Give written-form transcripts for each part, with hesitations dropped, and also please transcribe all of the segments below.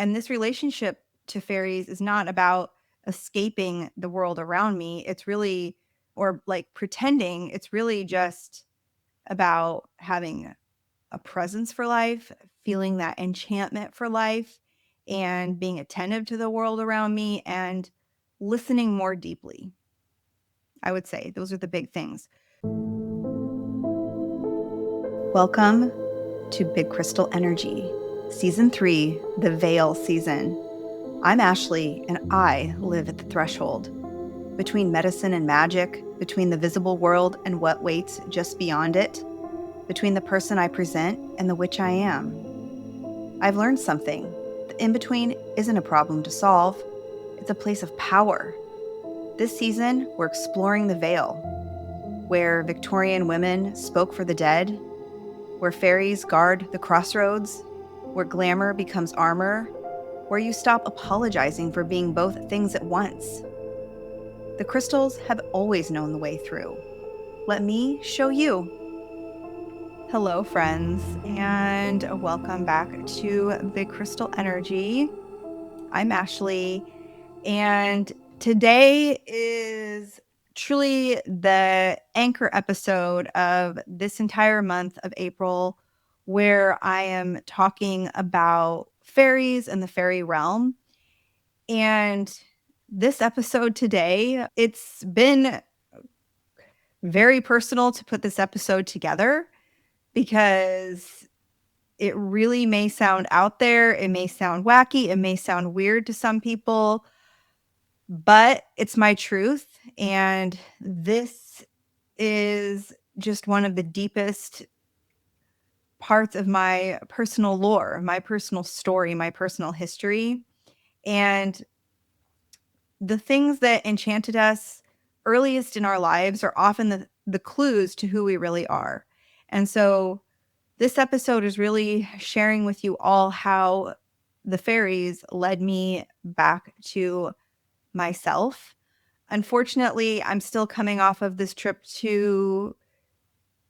And this relationship to fairies is not about escaping the world around me. It's really, or like pretending, it's really just about having a presence for life, feeling that enchantment for life, and being attentive to the world around me and listening more deeply. I would say those are the big things. Welcome to Big Crystal Energy, Season 3, the Veil Season. I'm Ashley, and I live at the threshold between medicine and magic, between the visible world and what waits just beyond it, between the person I present and the witch I am. I've learned something. The in-between isn't a problem to solve. It's a place of power. This season, we're exploring the veil, where Victorian women spoke for the dead, where fairies guard the crossroads, where glamour becomes armor, where you stop apologizing for being both things at once. The crystals have always known the way through. Let me show you. Hello, friends, and welcome back to Big Crystal Energy. I'm Ashley, and today is truly the anchor episode of this entire month of April, where I am talking about fairies and the fairy realm. And this episode today, it's been very personal to put this episode together because it really may sound out there. It may sound wacky. It may sound weird to some people, but it's my truth. And this is just one of the deepest parts of my personal lore, my personal story, my personal history. And the things that enchanted us earliest in our lives are often the clues to who we really are. And so this episode is really sharing with you all how the fairies led me back to myself. Unfortunately, I'm still coming off of this trip to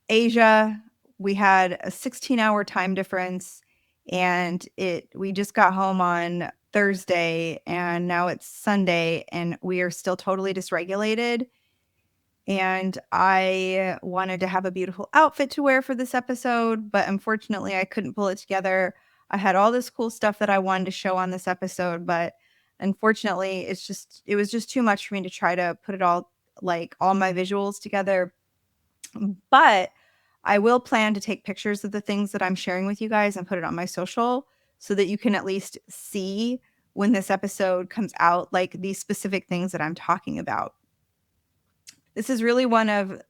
Asia. We had a 16-hour time difference, and we just got home on Thursday, and now it's Sunday, and we are still totally dysregulated. And I wanted to have a beautiful outfit to wear for this episode, but unfortunately, I couldn't pull it together. I had all this cool stuff that I wanted to show on this episode, but unfortunately, it was just too much for me to try to put it all, like all my visuals together. But I will plan to take pictures of the things that I'm sharing with you guys and put it on my social so that you can at least see when this episode comes out, like these specific things that I'm talking about. This is really one of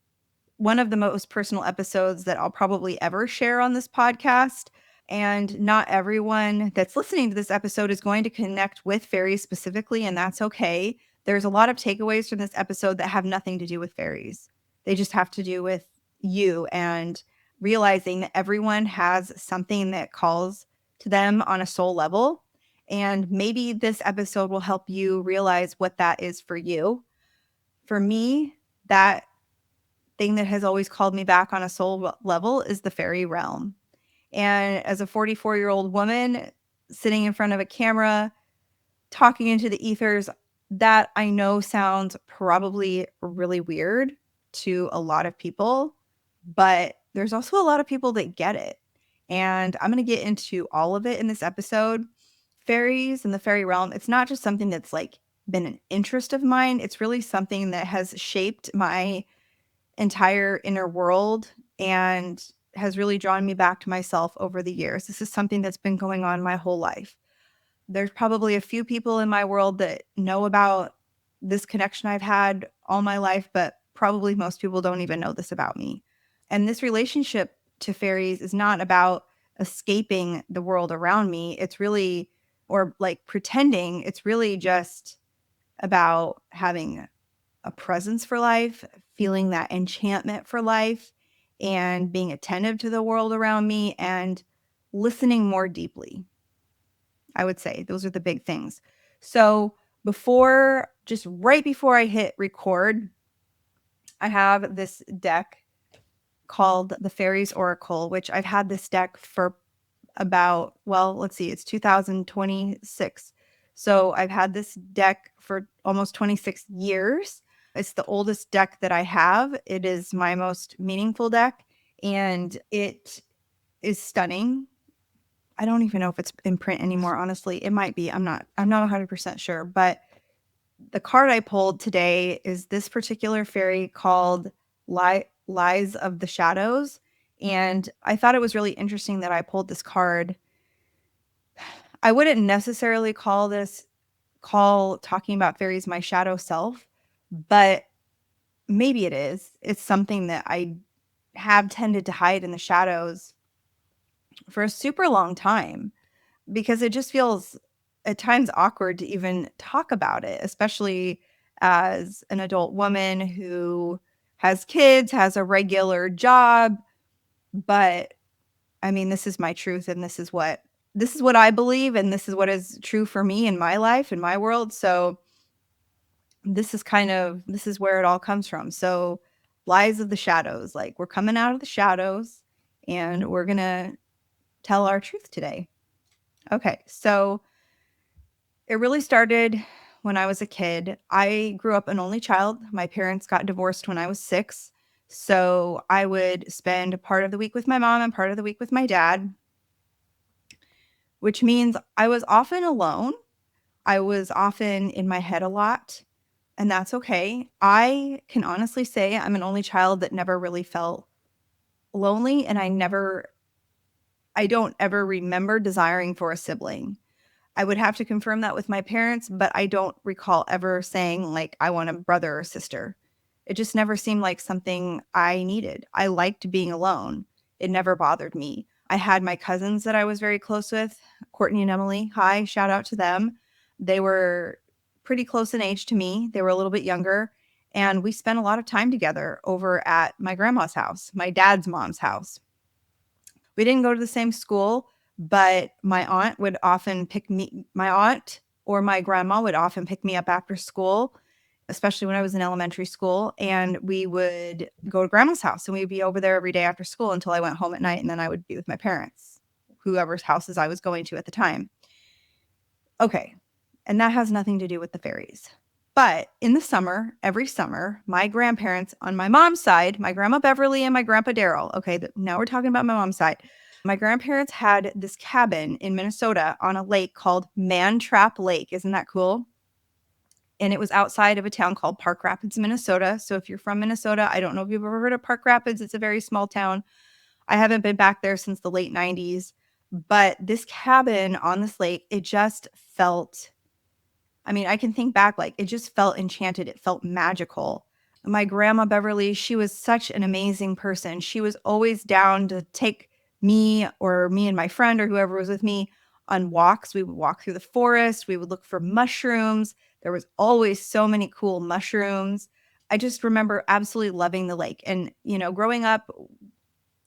the most personal episodes that I'll probably ever share on this podcast. And not everyone that's listening to this episode is going to connect with fairies specifically, and that's okay. There's a lot of takeaways from this episode that have nothing to do with fairies. They just have to do with you and realizing that everyone has something that calls to them on a soul level. And maybe this episode will help you realize what that is for you. For me, that thing that has always called me back on a soul level is the fairy realm. And as a 44-year-old woman sitting in front of a camera, talking into the ethers, that I know sounds probably really weird to a lot of people, but there's also a lot of people that get it. And I'm going to get into all of it in this episode. Fairies and the fairy realm, it's not just something that's like been an interest of mine. It's really something that has shaped my entire inner world and has really drawn me back to myself over the years. This is something that's been going on my whole life. There's probably a few people in my world that know about this connection I've had all my life, but probably most people don't even know this about me. And this relationship to fairies is not about escaping the world around me. It's really, or like pretending, it's really just about having a presence for life, feeling that enchantment for life, and being attentive to the world around me and listening more deeply. I would say those are the big things. So just right before I hit record, I have this deck called the Fairies Oracle, which I've had this deck for about, well, let's see, it's 2026. So I've had this deck for almost 26 years. It's the oldest deck that I have. It is my most meaningful deck, and it is stunning. I don't even know if it's in print anymore, honestly. It might be. I'm not 100% sure, but the card I pulled today is this particular fairy called Lies of the Shadows. And I thought it was really interesting that I pulled this card. I wouldn't necessarily call talking about fairies my shadow self, but maybe it is. It's something that I have tended to hide in the shadows for a super long time, because it just feels at times awkward to even talk about it, especially as an adult woman who has kids, has a regular job. But I mean, this is my truth, and this is what I believe, and this is what is true for me in my life, in my world. So this is where it all comes from. So lies of the shadows, like we're coming out of the shadows and we're going to tell our truth today. Okay. So it really started when I was a kid. I grew up an only child. My parents got divorced when I was 6. So I would spend part of the week with my mom and part of the week with my dad, which means I was often alone. I was often in my head a lot, and that's okay. I can honestly say I'm an only child that never really felt lonely, and I don't ever remember desiring for a sibling. I would have to confirm that with my parents, but I don't recall ever saying, like, I want a brother or sister. It just never seemed like something I needed. I liked being alone. It never bothered me. I had my cousins that I was very close with, Courtney and Emily. Hi, shout out to them. They were pretty close in age to me. They were a little bit younger. And we spent a lot of time together over at my grandma's house, my dad's mom's house. We didn't go to the same school, but my aunt or my grandma would often pick me up after school, especially when I was in elementary school. And we would go to grandma's house, and we'd be over there every day after school until I went home at night. And then I would be with my parents, whoever's houses I was going to at the time. Okay. And that has nothing to do with the fairies. But in the summer, every summer, my grandparents on my mom's side, my grandma Beverly and my grandpa Daryl, okay, now we're talking about my mom's side. My grandparents had this cabin in Minnesota on a lake called Man Trap Lake. Isn't that cool? And it was outside of a town called Park Rapids, Minnesota. So if you're from Minnesota, I don't know if you've ever heard of Park Rapids. It's a very small town. I haven't been back there since the late 90s. But this cabin on this lake, it just felt, I mean, I can think back, like, it just felt enchanted. It felt magical. My grandma Beverly, she was such an amazing person. She was always down to take me and my friend or whoever was with me on walks. We would walk through the forest. We would look for mushrooms. There was always so many cool mushrooms. I just remember absolutely loving the lake. And, growing up,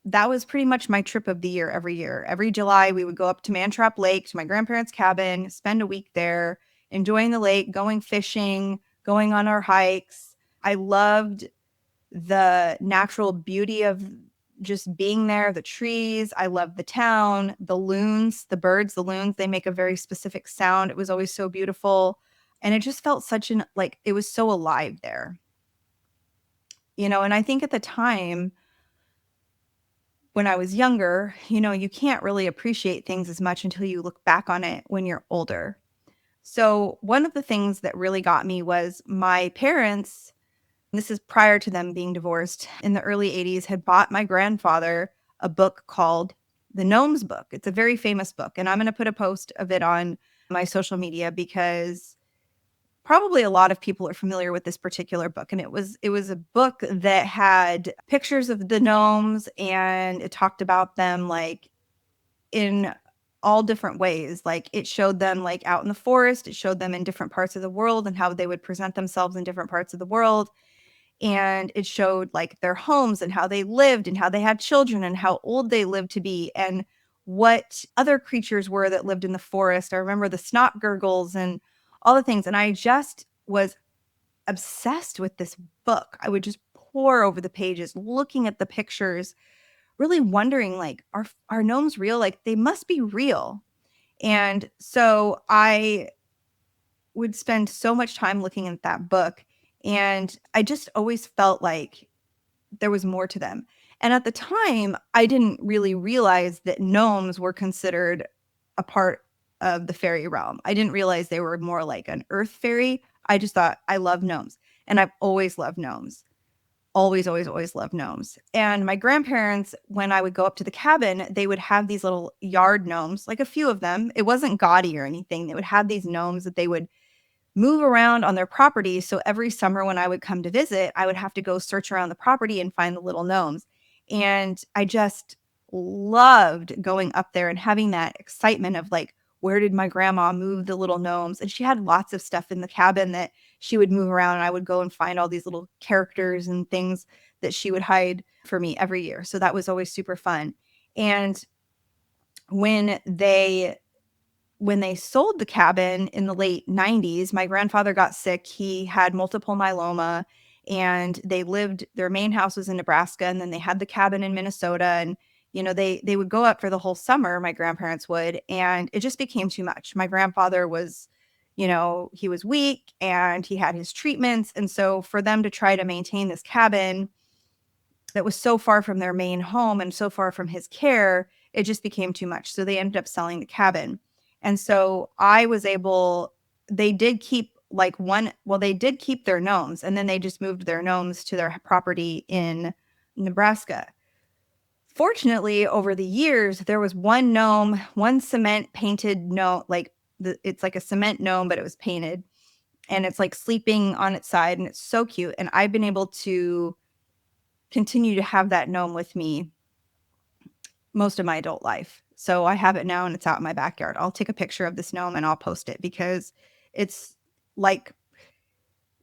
that was pretty much my trip of the year every year. Every July, we would go up to Mantrap Lake, to my grandparents' cabin, spend a week there, enjoying the lake, going fishing, going on our hikes. I loved the natural beauty of just being there, the trees. I loved the town, the loons, the birds, the loons. They make a very specific sound. It was always so beautiful. And it just felt it was so alive there. And I think at the time, when I was younger, you can't really appreciate things as much until you look back on it when you're older. So, one of the things that really got me was my parents, this is prior to them being divorced, in the early 80s, had bought my grandfather a book called The Gnomes book. It's a very famous book, and I'm going to put a post of it on my social media because probably a lot of people are familiar with this particular book. And it was a book that had pictures of the gnomes, and it talked about them like in all different ways. Like, it showed them like out in the forest, it showed them in different parts of the world and how they would present themselves in different parts of the world. And it showed like their homes and how they lived and how they had children and how old they lived to be and what other creatures were that lived in the forest. I remember the snot gurgles and all the things. And I just was obsessed with this book. I would just pore over the pages, looking at the pictures, really wondering, like, are gnomes real? Like, they must be real. And so I would spend so much time looking at that book, and I just always felt like there was more to them. And at the time, I didn't really realize that gnomes were considered a part of the fairy realm. I didn't realize they were more like an earth fairy. I just thought I love gnomes, and I've always loved gnomes. Always, always, always loved gnomes. And my grandparents, when I would go up to the cabin, they would have these little yard gnomes, like a few of them. It wasn't gaudy or anything. They would have these gnomes that they would move around on their property. So every summer when I would come to visit, I would have to go search around the property and find the little gnomes. And I just loved going up there and having that excitement of like, where did my grandma move the little gnomes? And she had lots of stuff in the cabin that she would move around. And I would go and find all these little characters and things that she would hide for me every year. So that was always super fun. And when they when they sold the cabin in the late 90s, my grandfather got sick. He had multiple myeloma, and they lived, their main house was in Nebraska, and then they had the cabin in Minnesota. And, they would go up for the whole summer, my grandparents would, and it just became too much. My grandfather was, he was weak and he had his treatments. And so for them to try to maintain this cabin that was so far from their main home and so far from his care, it just became too much. So they ended up selling the cabin. And so I was able, they did keep they did keep their gnomes, and then they just moved their gnomes to their property in Nebraska. Fortunately, over the years, there was one gnome, one cement painted gnome, it's like a cement gnome, but it was painted, and it's like sleeping on its side, and it's so cute. And I've been able to continue to have that gnome with me most of my adult life. So I have it now, and it's out in my backyard. I'll take a picture of this gnome and I'll post it, because it's like,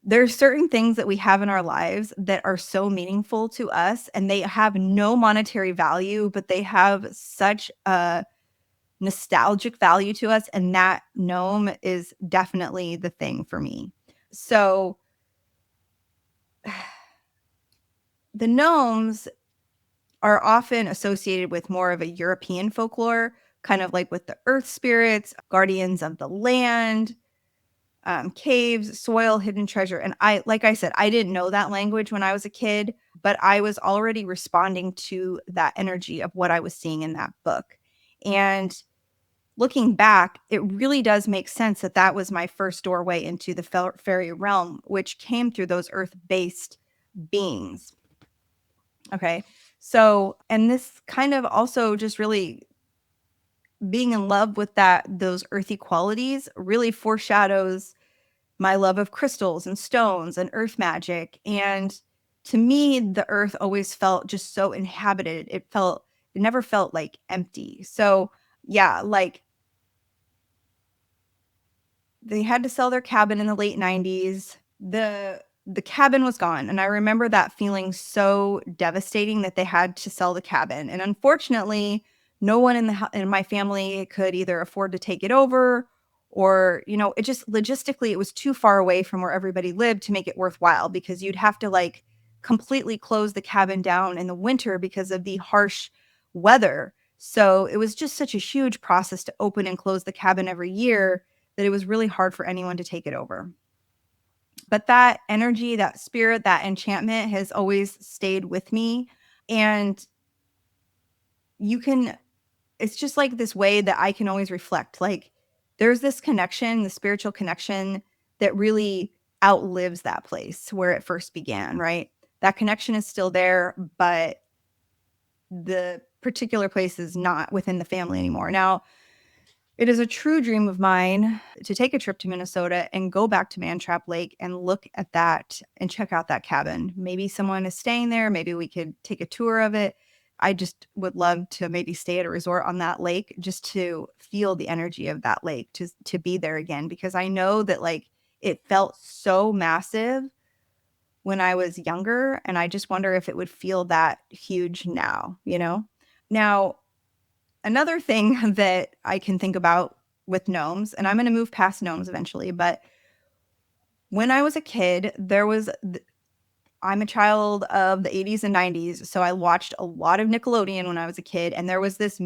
there's certain things that we have in our lives that are so meaningful to us, and they have no monetary value, but they have such a nostalgic value to us. And that gnome is definitely the thing for me. So the gnomes are often associated with more of a European folklore, kind of like with the earth spirits, guardians of the land, caves, soil, hidden treasure. And like I said, I didn't know that language when I was a kid, but I was already responding to that energy of what I was seeing in that book. And looking back, it really does make sense that that was my first doorway into the fairy realm, which came through those earth-based beings. Okay. So, and this kind of also just really being in love with those earthy qualities really foreshadows my love of crystals and stones and earth magic. And to me, the earth always felt just so inhabited. It never felt like empty. So yeah, like, they had to sell their cabin in the late 90s. The cabin was gone, and I remember that feeling so devastating that they had to sell the cabin. And unfortunately, no one in my family could either afford to take it over, or, it just logistically, it was too far away from where everybody lived to make it worthwhile, because you'd have to like completely close the cabin down in the winter because of the harsh weather. So it was just such a huge process to open and close the cabin every year that it was really hard for anyone to take it over. But that energy, that spirit, that enchantment has always stayed with me. And it's just like this way that I can always reflect. Like, there's this connection, the spiritual connection, that really outlives that place where it first began, right? That connection is still there, but the particular place is not within the family anymore. Now, it is a true dream of mine to take a trip to Minnesota and go back to Mantrap Lake and look at that and check out that cabin. Maybe someone is staying there. Maybe we could take a tour of it. I just would love to maybe stay at a resort on that lake, just to feel the energy of that lake, to be there again, because I know that like it felt so massive when I was younger, and I just wonder if it would feel that huge now. Now, another thing that I can think about with gnomes, and I'm going to move past gnomes eventually, but when I was a kid, there was I'm a child of the 80s and 90s, so I watched a lot of Nickelodeon when I was a kid, and there was this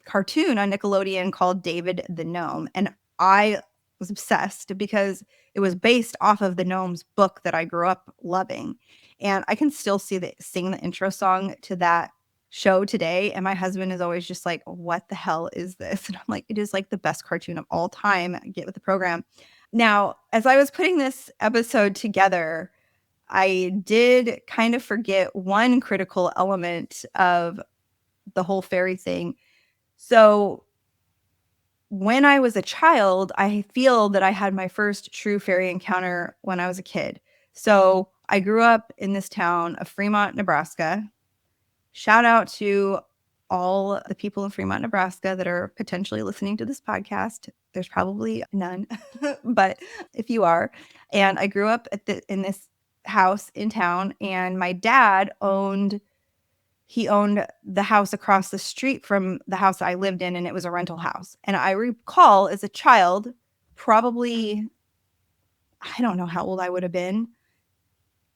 cartoon on Nickelodeon called David the Gnome, and I was obsessed because it was based off of the Gnomes book that I grew up loving. And I can still sing the intro song to that show today, and my husband is always just like, "What the hell is this?" And I'm like, "It is like the best cartoon of all time. Get with the program." Now, as I was putting this episode together, I did kind of forget one critical element of the whole fairy thing. So, when I was a child, I feel that I had my first true fairy encounter when I was a kid. So, I grew up in this town of Fremont, Nebraska. Shout out to all the people in Fremont, Nebraska that are potentially listening to this podcast. There's probably none, but if you are, and I grew up in this house in town, and my dad owned the house across the street from the house I lived in, and it was a rental house. And I recall as a child, probably, I don't know how old I would have been,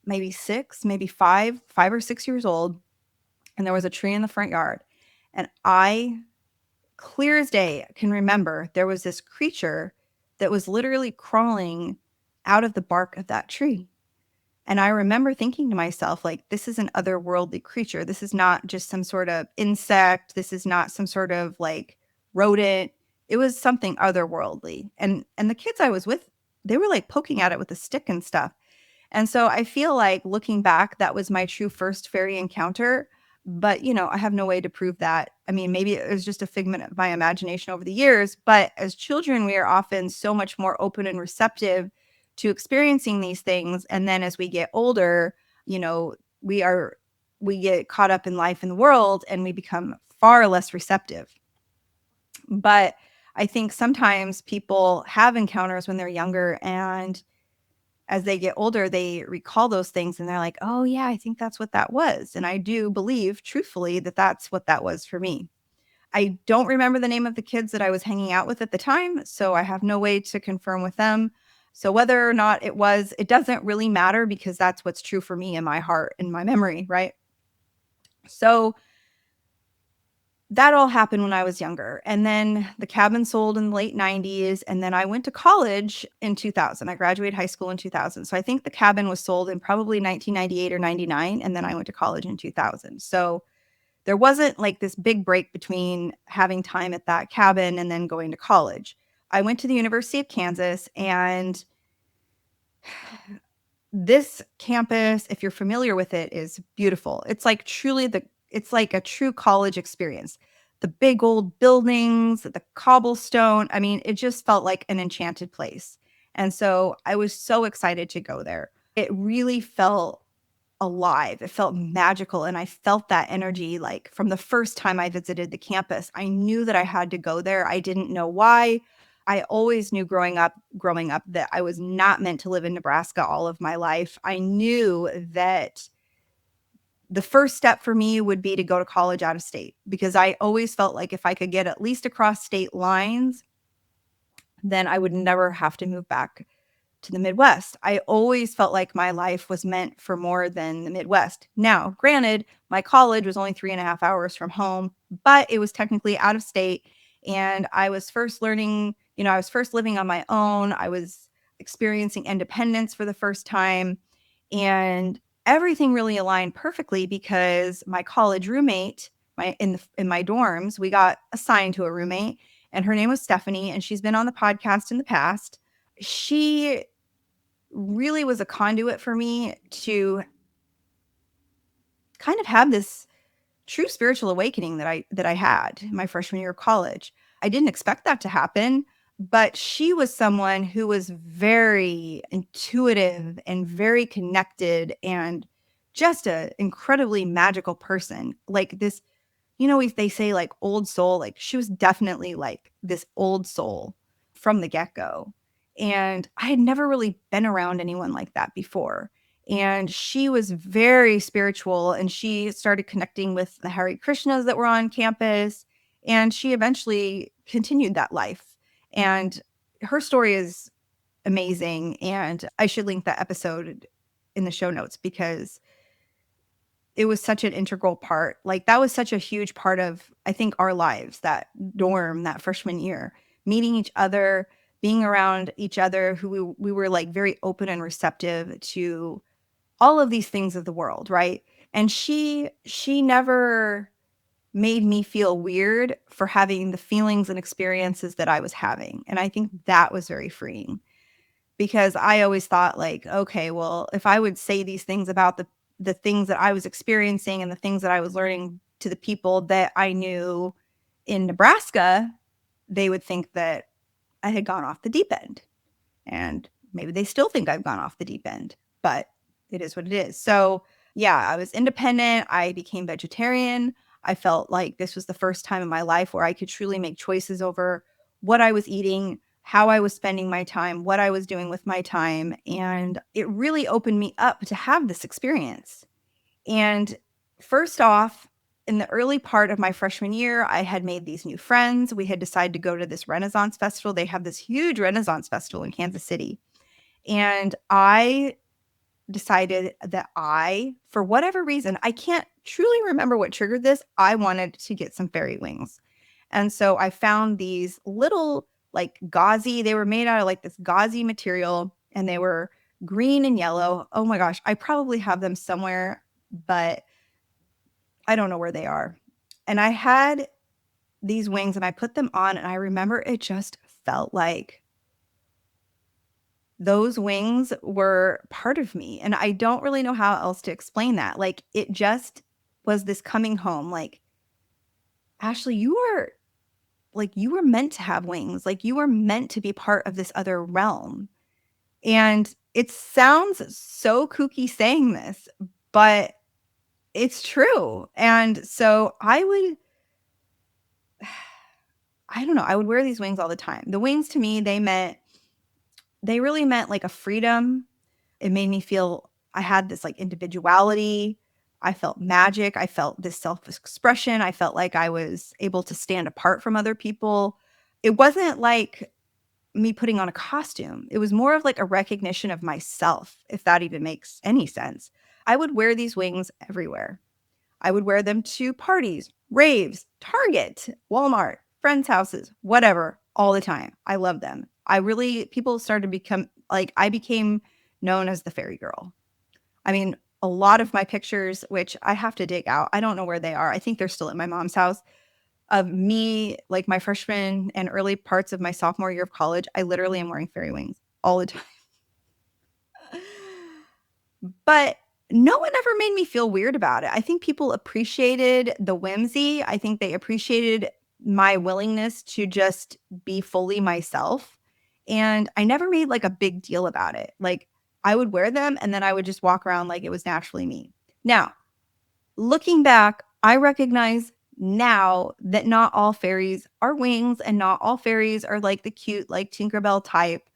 maybe 6, maybe 5 or 6 years old, and there was a tree in the front yard. And I, clear as day, can remember there was this creature that was literally crawling out of the bark of that tree. And I remember thinking to myself, like, this is an otherworldly creature. This is not just some sort of insect. This is not some sort of like rodent. It was something otherworldly. And the kids I was with, they were like poking at it with a stick and stuff. And so I feel like looking back, that was my true first fairy encounter. But, I have no way to prove that. I mean, maybe it was just a figment of my imagination over the years. But as children, we are often so much more open and receptive to experiencing these things. And then as we get older, you know, we are we get caught up in life in the world and we become far less receptive. But I think sometimes people have encounters when they're younger, and as they get older, they recall those things and they're like, "Oh yeah, I think that's what that was." And I do believe truthfully that that's what that was for me. I don't remember the name of the kids that I was hanging out with at the time, so I have no way to confirm with them. So whether or not it doesn't really matter because that's what's true for me in my heart and my memory, right? So that all happened when I was younger. And then the cabin sold in the late 90s. And then I went to college in 2000. I graduated high school in 2000. So I think the cabin was sold in probably 1998 or 99. And then I went to college in 2000. So there wasn't like this big break between having time at that cabin and then going to college. I went to the University of Kansas, and this campus, if you're familiar with it, is beautiful. It's like a true college experience. The big old buildings, the cobblestone. I mean, it just felt like an enchanted place. And so I was so excited to go there. It really felt alive. It felt magical. And I felt that energy like from the first time I visited the campus. I knew that I had to go there. I didn't know why. I always knew growing up that I was not meant to live in Nebraska all of my life. I knew that the first step for me would be to go to college out of state because I always felt like if I could get at least across state lines, then I would never have to move back to the Midwest. I always felt like my life was meant for more than the Midwest. Now, granted, my college was only 3.5 hours from home, but it was technically out of state. And I was first learning, I was first living on my own. I was experiencing independence for the first time. And everything really aligned perfectly because my college roommate, in my dorms, we got assigned to a roommate, and her name was Stephanie, and she's been on the podcast in the past. She really was a conduit for me to kind of have this true spiritual awakening that I had in my freshman year of college. I didn't expect that to happen, but she was someone who was very intuitive and very connected and just a incredibly magical person. Like this, if they say like old soul, like she was definitely like this old soul from the get-go. And I had never really been around anyone like that before. And she was very spiritual, and she started connecting with the Hare Krishnas that were on campus. And she eventually continued that life. And her story is amazing. And I should link that episode in the show notes because it was such an integral part. Like that was such a huge part of, I think, our lives, that dorm, that freshman year, meeting each other, being around each other, who we were like very open and receptive to all of these things of the world, right? And she never made me feel weird for having the feelings and experiences that I was having. And I think that was very freeing because I always thought like, okay, well, if I would say these things about the things that I was experiencing and the things that I was learning to the people that I knew in Nebraska, they would think that I had gone off the deep end. And maybe they still think I've gone off the deep end, but it is what it is. So, yeah, I was independent. I became vegetarian. I felt like this was the first time in my life where I could truly make choices over what I was eating, how I was spending my time, what I was doing with my time. And it really opened me up to have this experience. And first off, in the early part of my freshman year, I had made these new friends. We had decided to go to this Renaissance festival. They have this huge Renaissance festival in Kansas City. And I decided that for whatever reason, I can't truly remember what triggered this, I wanted to get some fairy wings. And so I found these little like gauzy, they were made out of like this gauzy material and they were green and yellow. Oh my gosh, I probably have them somewhere, but I don't know where they are. And I had these wings and I put them on and I remember it just felt like those wings were part of me. And I don't really know how else to explain that. Like it just was this coming home. Like, Ashley, you were meant to have wings. Like you were meant to be part of this other realm. And it sounds so kooky saying this, but it's true. And so I don't know, I would wear these wings all the time. The wings to me, they really meant like a freedom. It made me feel I had this like individuality. I felt magic. I felt this self-expression. I felt like I was able to stand apart from other people. It wasn't like me putting on a costume. It was more of like a recognition of myself, if that even makes any sense. I would wear these wings everywhere. I would wear them to parties, raves, Target, Walmart, friends' houses, whatever, all the time. I love them. People started to become like, I became known as the fairy girl. I mean, a lot of my pictures, which I have to dig out, I don't know where they are. I think they're still at my mom's house, of me, like my freshman and early parts of my sophomore year of college. I literally am wearing fairy wings all the time. But no one ever made me feel weird about it. I think people appreciated the whimsy. I think they appreciated my willingness to just be fully myself. And I never made like a big deal about it. Like I would wear them and then I would just walk around like it was naturally me. Now, looking back, I recognize now that not all fairies are wings and not all fairies are like the cute, like Tinkerbell type.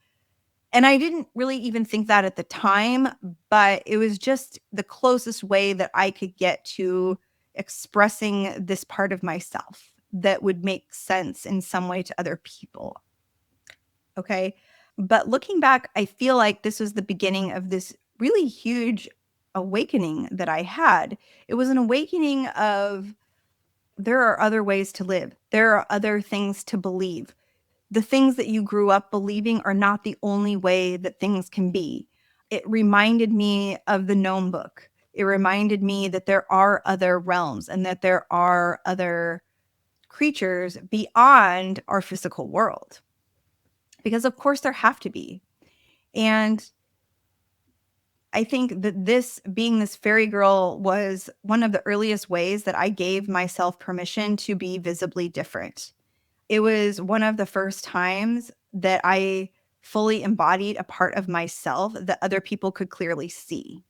And I didn't really even think that at the time, but it was just the closest way that I could get to expressing this part of myself that would make sense in some way to other people. Okay. But looking back, I feel like this was the beginning of this really huge awakening that I had. It was an awakening of there are other ways to live, there are other things to believe. The things that you grew up believing are not the only way that things can be. It reminded me of the Gnome book. It reminded me that there are other realms and that there are other creatures beyond our physical world. Because of course there have to be. And I think that this being this fairy girl was one of the earliest ways that I gave myself permission to be visibly different. It was one of the first times that I fully embodied a part of myself that other people could clearly see.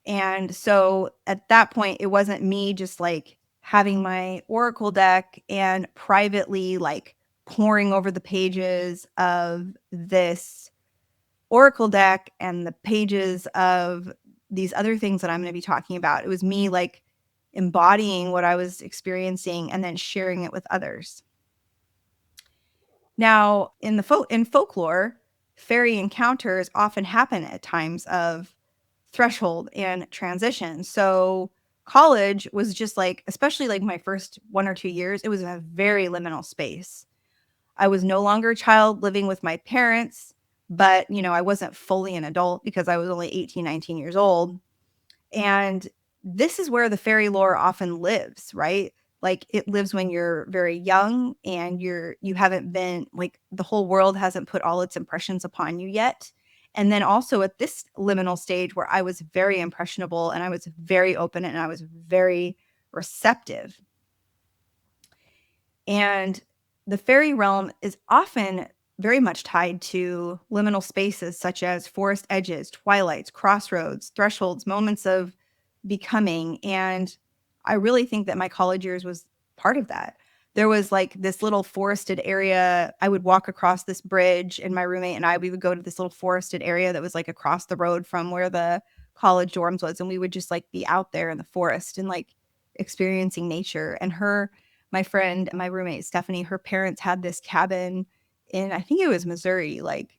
And so at that point, it wasn't me just like having my oracle deck and privately like poring over the pages of this oracle deck and the pages of these other things that I'm going to be talking about. It was me like embodying what I was experiencing and then sharing it with others. Now, in folklore, fairy encounters often happen at times of threshold and transition. So college was just like, especially like my first 1 or 2 years, it was a very liminal space. I was no longer a child living with my parents, but I wasn't fully an adult because I was only 18, 19 years old. And this is where the fairy lore often lives, right? Like it lives when you're very young and you haven't been like the whole world hasn't put all its impressions upon you yet. And then also at this liminal stage where I was very impressionable and I was very open and I was very receptive. And the fairy realm is often very much tied to liminal spaces such as forest edges, twilights, crossroads, thresholds, moments of becoming. And I really think that my college years was part of that. There was like this little forested area. I would walk across this bridge, and my roommate and I, we would go to this little forested area that was like across the road from where the college dorms was. And we would just like be out there in the forest and like experiencing nature. And my friend, my roommate, Stephanie, her parents had this cabin in, I think it was Missouri, like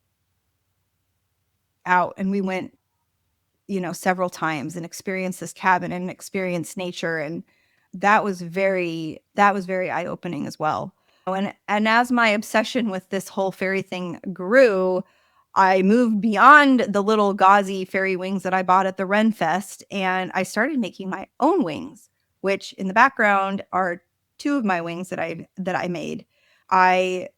out. And we went, several times and experienced this cabin and experienced nature. And that was very eye-opening as well. And as my obsession with this whole fairy thing grew, I moved beyond the little gauzy fairy wings that I bought at the Ren Fest, and I started making my own wings, which in the background are two of my wings that I made. I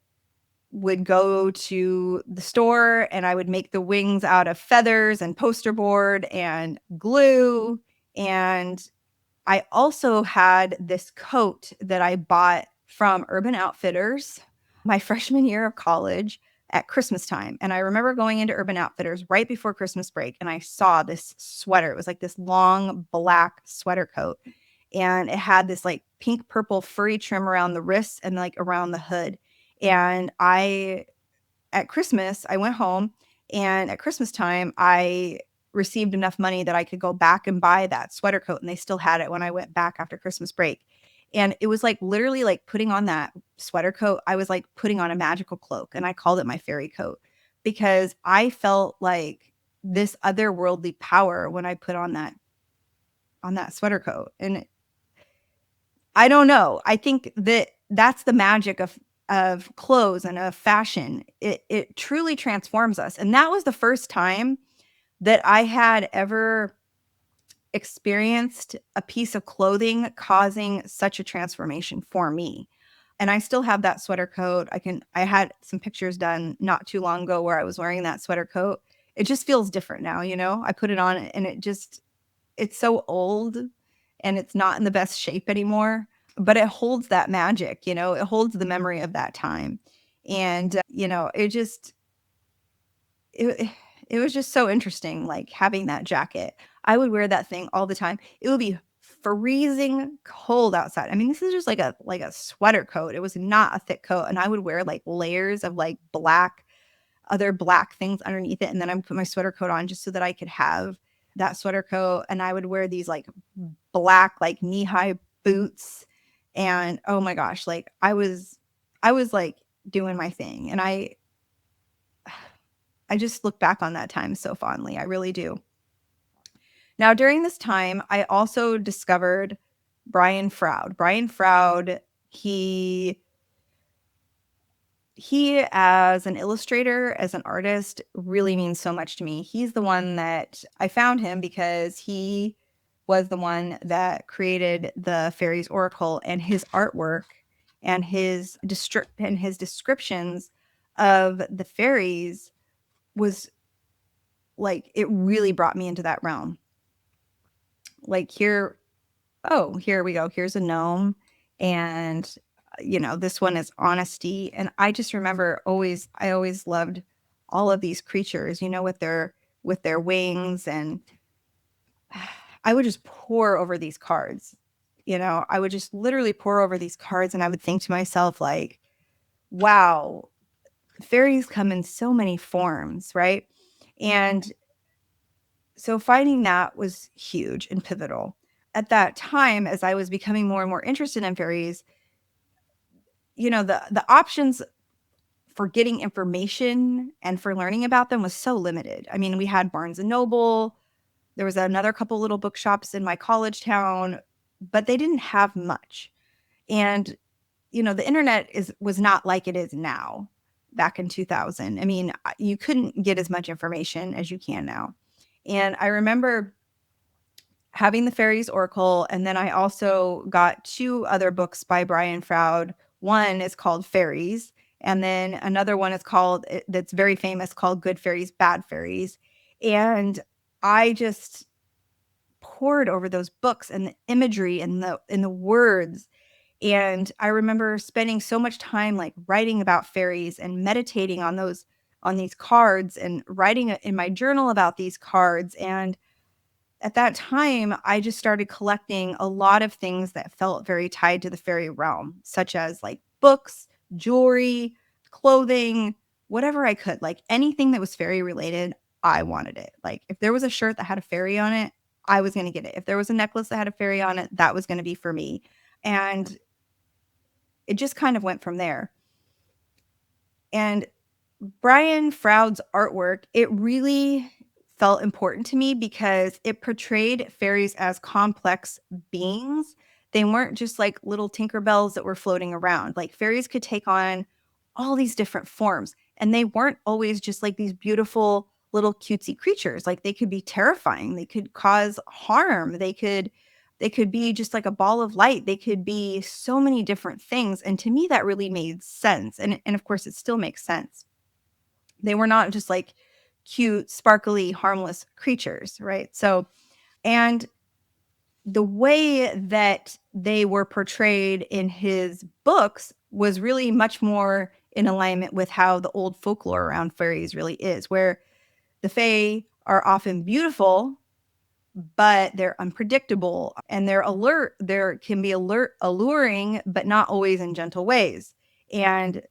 would go to the store and I would make the wings out of feathers and poster board and glue. And I also had this coat that I bought from Urban Outfitters my freshman year of college at Christmas time. And I remember going into Urban Outfitters right before Christmas break and I saw this sweater. It was like this long black sweater coat. And it had this like pink purple furry trim around the wrists and like around the hood. And at Christmas, I went home, and at Christmas time, I received enough money that I could go back and buy that sweater coat, and they still had it when I went back after Christmas break. And it was like literally like putting on that sweater coat. I was like putting on a magical cloak, and I called it my fairy coat because I felt like this otherworldly power when I put on that sweater coat. And I don't know. I think that that's the magic of clothes and of fashion. It truly transforms us. And that was the first time that I had ever experienced a piece of clothing causing such a transformation for me. And I still have that sweater coat. I had some pictures done not too long ago where I was wearing that sweater coat. It just feels different now. I put it on and it's so old and it's not in the best shape anymore, but it holds that magic. It holds the memory of that time. And it it was just so interesting, like having that jacket. I would wear that thing all the time. It would be freezing cold outside. I mean, this is just like a sweater coat. It was not a thick coat, and I would wear like layers of like other black things underneath it, and then I would put my sweater coat on just so that I could have that sweater coat. And I would wear these like black like knee-high boots, and oh my gosh, like I was like doing my thing, and I just look back on that time so fondly. I really do. Now, during this time, I also discovered Brian Froud. Brian Froud, he as an illustrator, as an artist, really means so much to me. He's the one that I found him because he was the one that created the Fairies Oracle, and his artwork and his descriptions of the fairies was like, it really brought me into that realm. Like here we go. Here's a gnome. And, this one is honesty. And I just remember I always loved all of these creatures, with their wings. And I would just pour over these cards. I would just literally pour over these cards, and I would think to myself, like, wow, fairies come in so many forms, right? And so finding that was huge and pivotal. At that time, as I was becoming more and more interested in fairies, the options for getting information and for learning about them was so limited. I mean, we had Barnes and Noble. There was another couple little bookshops in my college town, but they didn't have much. And, the internet was not like it is now back in 2000. I mean, you couldn't get as much information as you can now. And I remember having the Faeries Oracle, and then I also got 2 other books by Brian Froud. One is called Faeries, and then another one is called that's very famous, called Good Fairies, Bad Fairies. And I just pored over those books and the imagery and the words. And I remember spending so much time like writing about fairies and meditating on these cards and writing in my journal about these cards. And at that time, I just started collecting a lot of things that felt very tied to the fairy realm, such as like books, jewelry, clothing, whatever I could. Like anything that was fairy related, I wanted it. Like if there was a shirt that had a fairy on it, I was going to get it. If there was a necklace that had a fairy on it, that was going to be for me. And it just kind of went from there. And Brian Froud's artwork, it really felt important to me because it portrayed fairies as complex beings. They weren't just like little Tinkerbells that were floating around. Like fairies could take on all these different forms, and they weren't always just like these beautiful little cutesy creatures. Like they could be terrifying. They could cause harm. They could be just like a ball of light. They could be so many different things. And to me, that really made sense. And of course, it still makes sense. They were not just like cute, sparkly, harmless creatures, right? So, and the way that they were portrayed in his books was really much more in alignment with how the old folklore around fairies really is, where the fae are often beautiful, but they're unpredictable and there can be alluring, but not always in gentle ways. And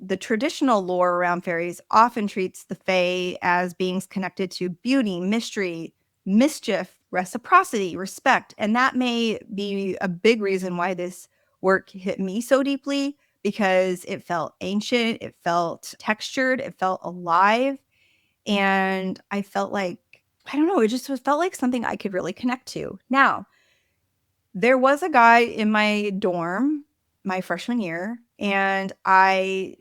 the traditional lore around fairies often treats the fae as beings connected to beauty, mystery, mischief, reciprocity, respect. And that may be a big reason why this work hit me so deeply, because it felt ancient, it felt textured, it felt alive. And I felt like, I don't know, it just felt like something I could really connect to. Now, there was a guy in my dorm my freshman year, and I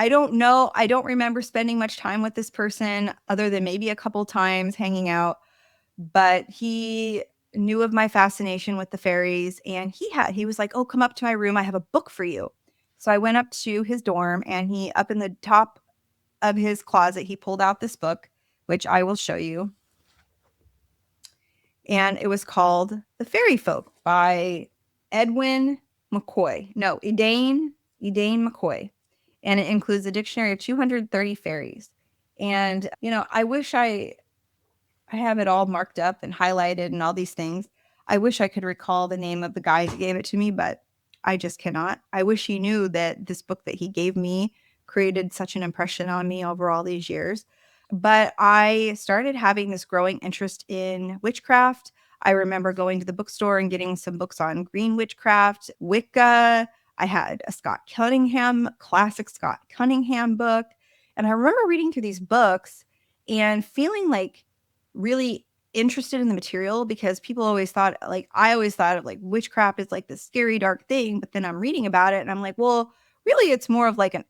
don't know. I don't remember spending much time with this person other than maybe a couple times hanging out, but he knew of my fascination with the fairies, and he was like, "Oh, come up to my room. I have a book for you." So I went up to his dorm, and he up in the top of his closet, he pulled out this book, which I will show you. And it was called The Fairy Folk by Edwin McCoy. No, Edane McCoy. And it includes a dictionary of 230 fairies. And, I wish I have it all marked up and highlighted and all these things. I wish I could recall the name of the guy who gave it to me, but I just cannot. I wish he knew that this book that he gave me created such an impression on me over all these years. But I started having this growing interest in witchcraft. I remember going to the bookstore and getting some books on green witchcraft, Wicca. I had a classic Scott Cunningham book. And I remember reading through these books and feeling like really interested in the material, because people always thought, like, I always thought of like witchcraft as like this scary, dark thing. But then I'm reading about it and I'm like, well, really, it's more of like an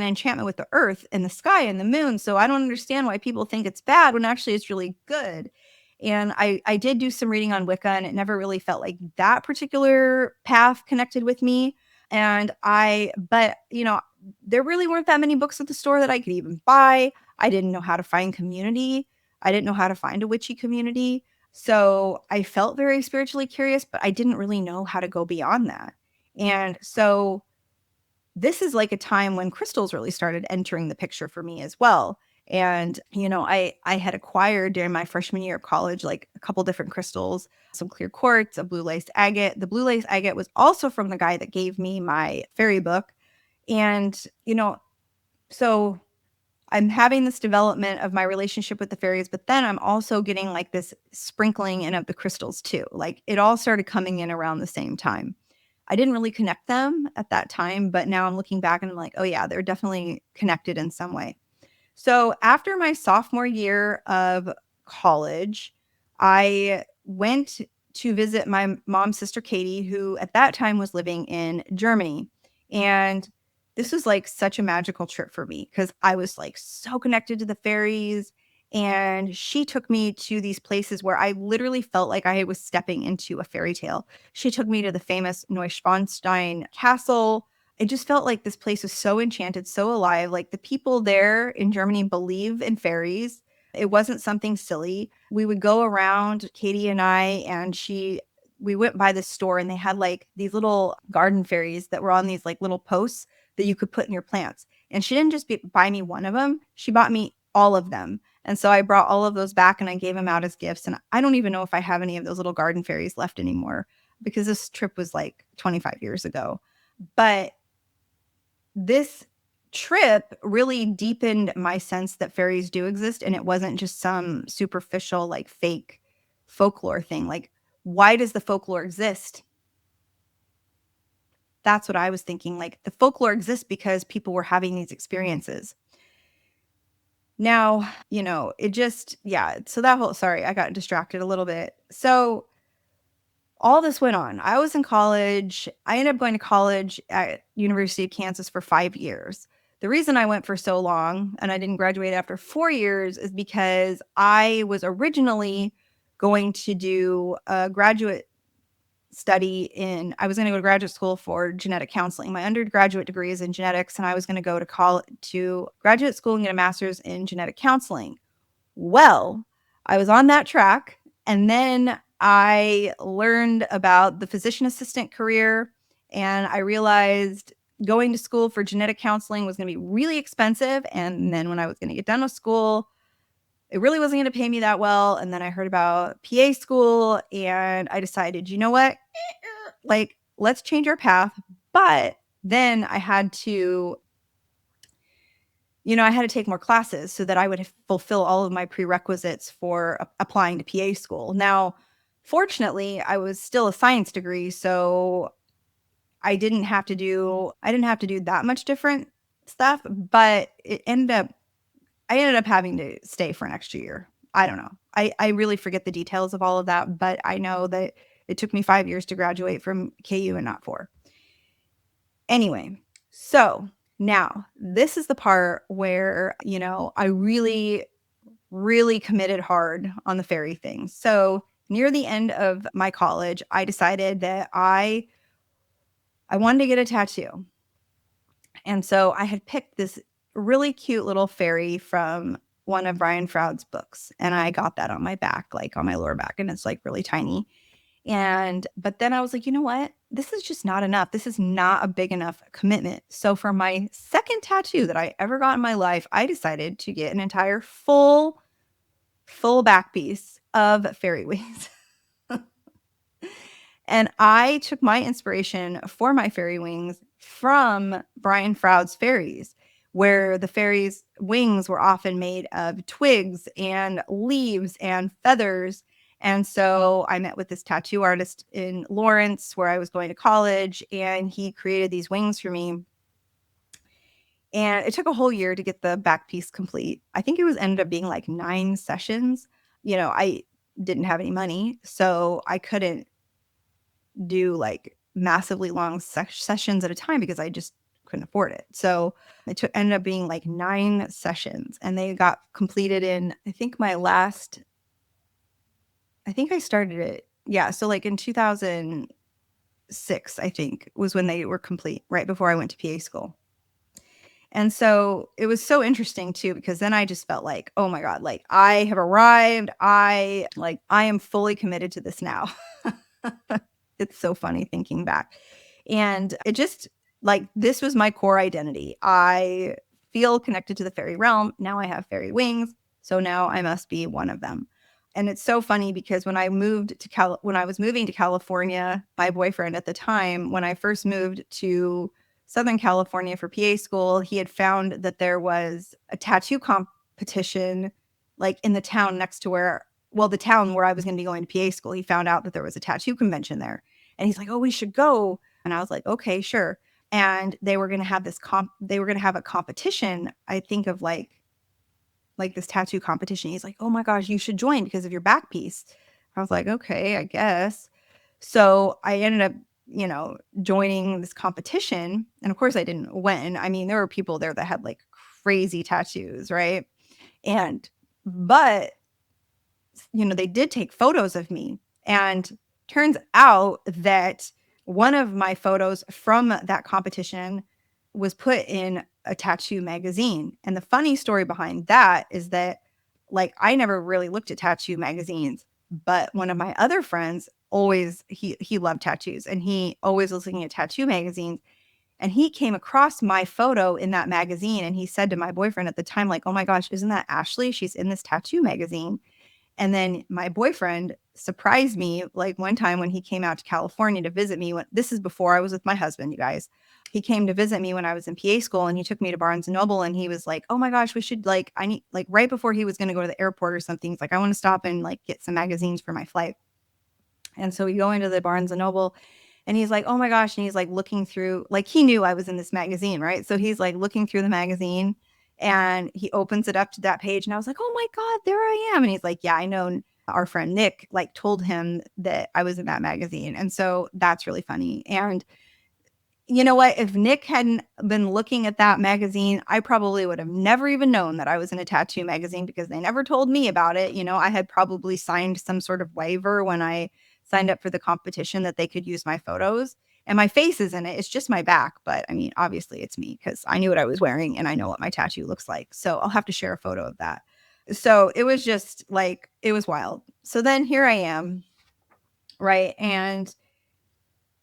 enchantment with the earth and the sky and the moon. So I don't understand why people think it's bad when actually it's really good. And I did do some reading on Wicca, and it never really felt like that particular path connected with me. But there really weren't that many books at the store that I could even buy. I didn't know how to find community. I didn't know how to find a witchy community. So I felt very spiritually curious, but I didn't really know how to go beyond that. And so this is like a time when crystals really started entering the picture for me as well. And, I had acquired during my freshman year of college, like a couple different crystals, some clear quartz, a blue lace agate. The blue lace agate was also from the guy that gave me my fairy book. And, so I'm having this development of my relationship with the fairies, but then I'm also getting like this sprinkling in of the crystals too. Like it all started coming in around the same time. I didn't really connect them at that time, but now I'm looking back and I'm like, oh yeah, they're definitely connected in some way. So after my sophomore year of college, I went to visit my mom's sister, Katie, who at that time was living in Germany. And this was like such a magical trip for me because I was like so connected to the fairies. And she took me to these places where I literally felt like I was stepping into a fairy tale. She took me to the famous Neuschwanstein Castle. It just felt like this place was so enchanted, so alive. Like the people there in Germany believe in fairies. It wasn't something silly. We would go around, Katie and I, and we went by this store and they had like these little garden fairies that were on these like little posts that you could put in your plants. And she didn't just buy me one of them, she bought me all of them. And so I brought all of those back and I gave them out as gifts. And I don't even know if I have any of those little garden fairies left anymore because this trip was like 25 years ago. But this trip really deepened my sense that fairies do exist and it wasn't just some superficial, like fake folklore thing. Like, why does the folklore exist? That's what I was thinking. Like, the folklore exists because people were having these experiences. Now, it just, yeah. So sorry, I got distracted a little bit. So all this went on. I was in college. I ended up going to college at University of Kansas for 5 years. The reason I went for so long and I didn't graduate after 4 years is because I was originally going to do a graduate study I was going to go to graduate school for genetic counseling. My undergraduate degree is in genetics, and I was going to go to graduate school and get a master's in genetic counseling. Well, I was on that track, and then I learned about the physician assistant career, and I realized going to school for genetic counseling was going to be really expensive. And then when I was going to get done with school, it really wasn't going to pay me that well. And then I heard about PA school, and I decided, you know what? Like, let's change our path. But then I had to take more classes so that I would fulfill all of my prerequisites for applying to PA school. Now, fortunately, I was still a science degree, so I didn't have to do that much different stuff, but I ended up having to stay for an extra year. I don't know. I really forget the details of all of that, but I know that it took me 5 years to graduate from KU and not 4. Anyway, so now this is the part where, I really, really committed hard on the fairy thing. So near the end of my college, I decided that I wanted to get a tattoo. And so I had picked this really cute little fairy from one of Brian Froud's books. And I got that on my back, like on my lower back, and it's like really tiny. But then I was like, you know what? This is just not enough. This is not a big enough commitment. So for my second tattoo that I ever got in my life, I decided to get an entire full back piece of fairy wings. And I took my inspiration for my fairy wings from Brian Froud's Faeries, where the fairies' wings were often made of twigs and leaves and feathers. And so I met with this tattoo artist in Lawrence, where I was going to college, and he created these wings for me. And it took a whole year to get the back piece complete. I think ended up being like 9 sessions. I didn't have any money, so I couldn't do like massively long sessions at a time because I just couldn't afford it. So ended up being like 9 sessions, and they got completed in, I think I started it. Yeah. So like in 2006, I think was when they were complete, right before I went to PA school. And so it was so interesting too, because then I just felt like, oh my God, like I have arrived. I am fully committed to this now. It's so funny thinking back. And it just like, this was my core identity. I feel connected to the fairy realm. Now I have fairy wings. So now I must be one of them. And it's so funny because when I was moving to California, my boyfriend at the time, when I first moved to Southern California for PA school, he had found that there was a tattoo competition like in the town next to the town where I was going to be going to PA school. He found out that there was a tattoo convention there. And he's like, oh, we should go. And I was like, okay, sure. And they were going to have they were going to have a competition, I think of like this tattoo competition. He's like, oh my gosh, you should join because of your back piece. I was like, okay, I guess. So I ended up, joining this competition. And of course I didn't win. I mean, there were people there that had like crazy tattoos, right? And, but, they did take photos of me. And turns out that one of my photos from that competition was put in a tattoo magazine. And the funny story behind that is that, like, I never really looked at tattoo magazines, but one of my other friends always, he loved tattoos and he always was looking at tattoo magazines. And he came across my photo in that magazine and he said to my boyfriend at the time, like, oh my gosh, isn't that Ashley? She's in this tattoo magazine. And then my boyfriend surprised me like one time when he came out to California to visit me. This is before I was with my husband, you guys. He came to visit me when I was in PA school and he took me to Barnes and Noble and he was like, oh my gosh, we should I need right before he was going to go to the airport or something. He's like, I want to stop and like get some magazines for my flight. And so we go into the Barnes and Noble and he's like, oh my gosh. And he's like looking through, like he knew I was in this magazine, right? So he's like looking through the magazine and he opens it up to that page. And I was like, oh my God, there I am. And he's like, yeah, I know our friend Nick like told him that I was in that magazine. And so that's really funny. And you know what? If Nick hadn't been looking at that magazine, I probably would have never even known that I was in a tattoo magazine because they never told me about it. I had probably signed some sort of waiver when I signed up for the competition that they could use my photos. And my face is in it. It's just my back. But I mean, obviously it's me because I knew what I was wearing and I know what my tattoo looks like. So I'll have to share a photo of that. So it was just like, it was wild. So then here I am, right? And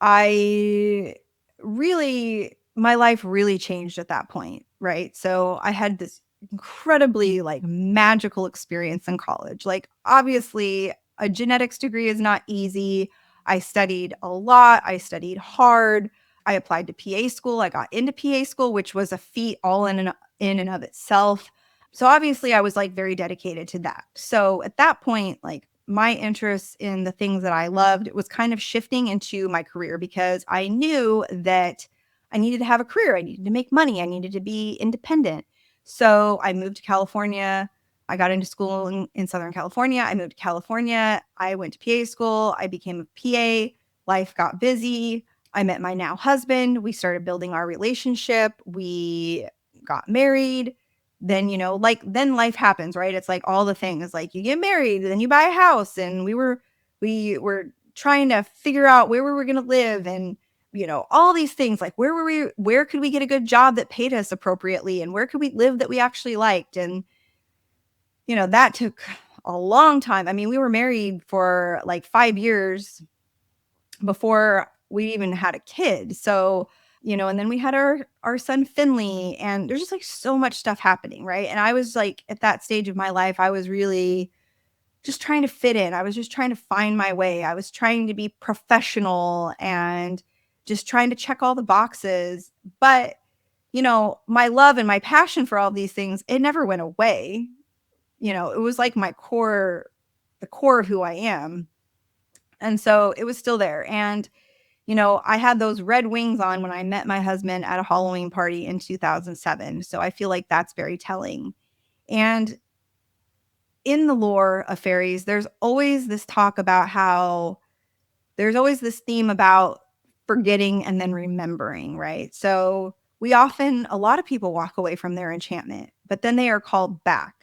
I my life really changed at that point, right? So I had this incredibly like magical experience in college. Like, obviously, a genetics degree is not easy. I studied a lot, I studied hard. I applied to PA school. I got into PA school, which was a feat all in and of itself. So obviously I was like very dedicated to that. So at that point, like my interest in the things that I loved was kind of shifting into my career because I knew that I needed to have a career. I needed to make money. I needed to be independent. So I moved to California. I got into school in Southern California. I moved to California. I went to PA school. I became a PA. Life got busy. I met my now husband. We started building our relationship. We got married. Then, then life happens, right? It's like all the things, like you get married, then you buy a house. And we were trying to figure out where we were going to live and, all these things, like where could we get a good job that paid us appropriately and where could we live that we actually liked? And, that took a long time. I mean, we were married for like 5 years before we even had a kid. So, and then we had our son Finley, and there's just like so much stuff happening, right? And I was like at that stage of my life, I was really just trying to fit in. I was just trying to find my way. I was trying to be professional and just trying to check all the boxes. But, my love and my passion for all these things, it never went away. It was like the core of who I am. And so it was still there. And, I had those red wings on when I met my husband at a Halloween party in 2007. So I feel like that's very telling. And in the lore of fairies, there's always this talk about how there's always this theme about forgetting and then remembering, right? So a lot of people walk away from their enchantment, but then they are called back.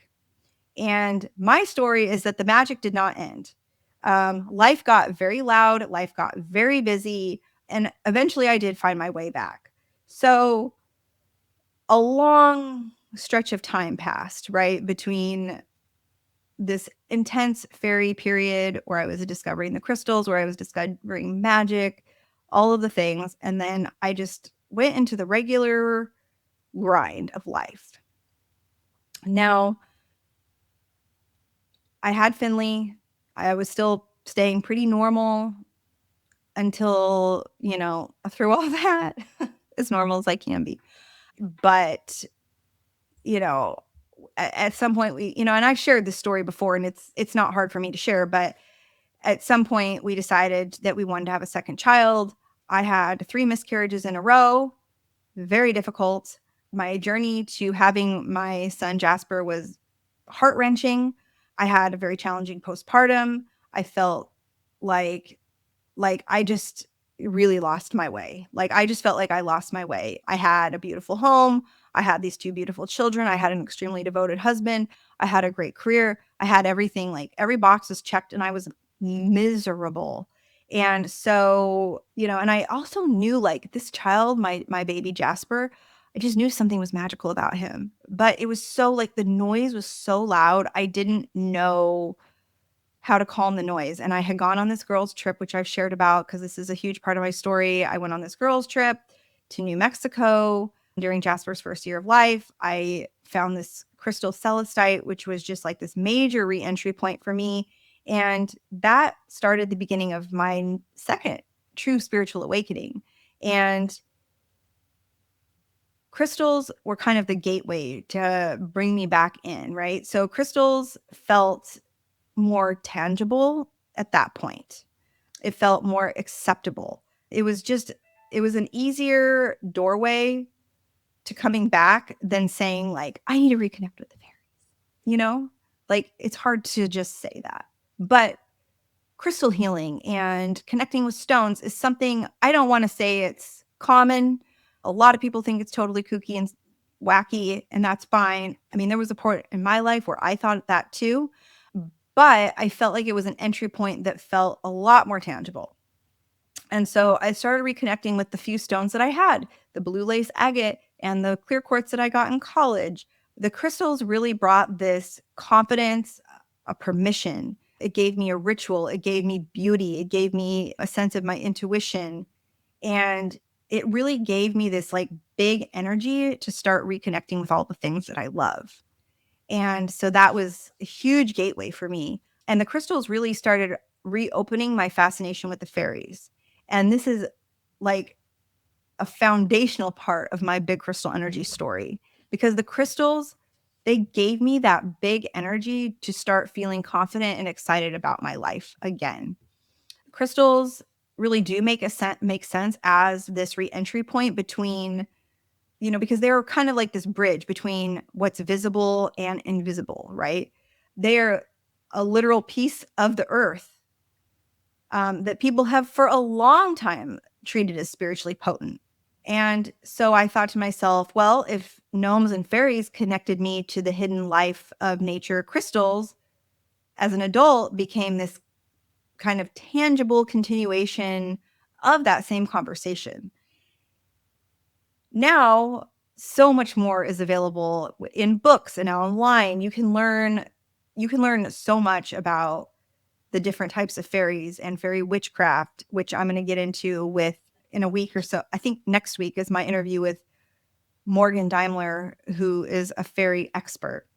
And my story is that the magic did not end. Life got very loud, life got very busy, and eventually I did find my way back. So a long stretch of time passed, right, between this intense fairy period where I was discovering the crystals, where I was discovering magic, all of the things. And then I just went into the regular grind of life. Now, I had Finley. I was still staying pretty normal until, through all that, as normal as I can be. But, at some point and I've shared this story before and it's not hard for me to share, but at some point we decided that we wanted to have a second child. I had 3 miscarriages in a row, very difficult. My journey to having my son Jasper was heart-wrenching. I had a very challenging postpartum. I felt like I just really lost my way. Like, I just felt like I lost my way. I had a beautiful home. I had these 2 beautiful children. I had an extremely devoted husband. I had a great career. I had everything, like every box was checked, and I was miserable. And so, and I also knew, like, this child, my baby Jasper, I just knew something was magical about him. But it was so, like, the noise was so loud. I didn't know how to calm the noise. And I had gone on this girls' trip, which I've shared about because this is a huge part of my story. I went on this girls' trip to New Mexico during Jasper's first year of life. I found this crystal celestite, which was just like this major re-entry point for me. And that started the beginning of my second true spiritual awakening. And crystals were kind of the gateway to bring me back in, right? So crystals felt more tangible at that point. It felt more acceptable. It was an easier doorway to coming back than saying, like, I need to reconnect with the fairies, you know? Like, it's hard to just say that. But crystal healing and connecting with stones is something, I don't want to say it's common. A lot of people think it's totally kooky and wacky, and that's fine. I mean, there was a point in my life where I thought that too, but I felt like it was an entry point that felt a lot more tangible. And so I started reconnecting with the few stones that I had, the blue lace agate and the clear quartz that I got in college. The crystals really brought this confidence, a permission. It gave me a ritual. It gave me beauty. It gave me a sense of my intuition. And it really gave me this like big energy to start reconnecting with all the things that I love. And so that was a huge gateway for me. And the crystals really started reopening my fascination with the fairies. And this is like a foundational part of my big crystal energy story because the crystals, they gave me that big energy to start feeling confident and excited about my life again. Crystals really do make sense as this re-entry point between, because they're kind of like this bridge between what's visible and invisible, right? They're a literal piece of the earth that people have for a long time treated as spiritually potent. And so I thought to myself, well, if gnomes and fairies connected me to the hidden life of nature, crystals as an adult became this kind of tangible continuation of that same conversation. Now, so much more is available in books and online. You can learn so much about the different types of fairies and fairy witchcraft, which I'm going to get into with in a week or so. I think next week is my interview with Morgan Daimler, who is a fairy expert.